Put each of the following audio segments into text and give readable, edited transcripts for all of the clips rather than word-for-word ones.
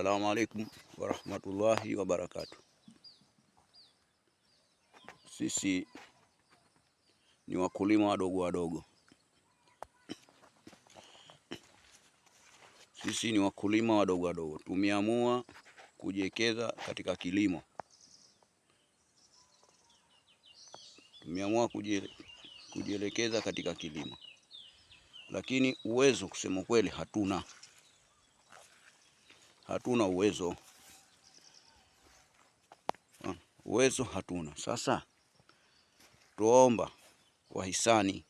Assalamu alaikum warahmatullahi wabarakatuh. Sisi ni wakulima wadogo wadogo. Tumeamua kujiwekeza katika kilimo. Kujielekeza katika kilimo. Lakini uwezo, kusema kweli, hatuna uwezo hatuna. Sasa tuomba wahisani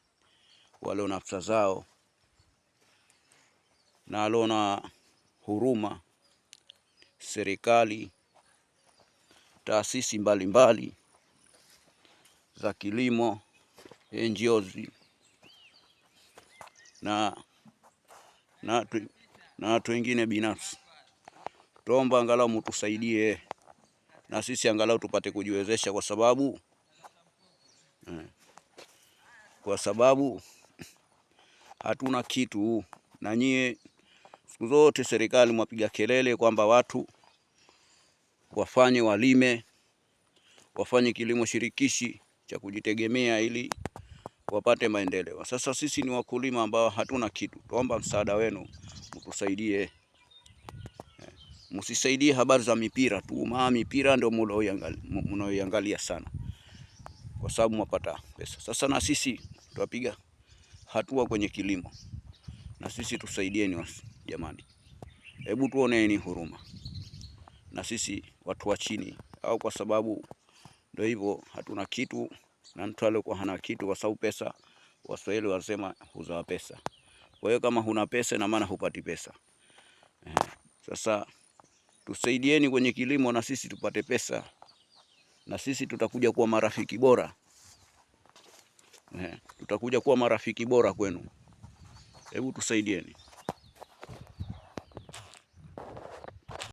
wale na nafsa zao na alona huruma, serikali, taasisi mbalimbali za kilimo, NGOs na watu wengine binafsi. Tuomba angalau mtusaidie na sisi angalau tupate kujiwezesha, kwa sababu hatuna kitu. Na nyie siku zote serikali mwapiga kelele kwamba watu walime, wafanye kilimo shirikishi cha kujitegemea ili wapate maendeleo. Sasa sisi ni wakulima ambao hatuna kitu. Tuomba msaada wenu, mtusaidie. Msisaidie habari za mipira tu, maana mipira ndio mnaoiangalia sana, kwa sababu mwapata pesa. Sasa na sisi tuwapiga hatua kwenye kilimo, na sisi tusaidieni jamani. Hebu tuoneeni huruma na sisi watu wa chini, au kwa sababu ndio hivyo, hatuna kitu. Na mtu aliyekuwa hana kitu, kwa sababu pesa, Waswahili wasema huzaa pesa. Kwa hiyo kama huna pesa, na maana hupati pesa. Sasa tusaidieni kwenye kilimo na sisi tupate pesa, na sisi tutakuja kuwa marafiki bora. Tutakuja kuwa marafiki bora kwenu. Hebu tusaidieni.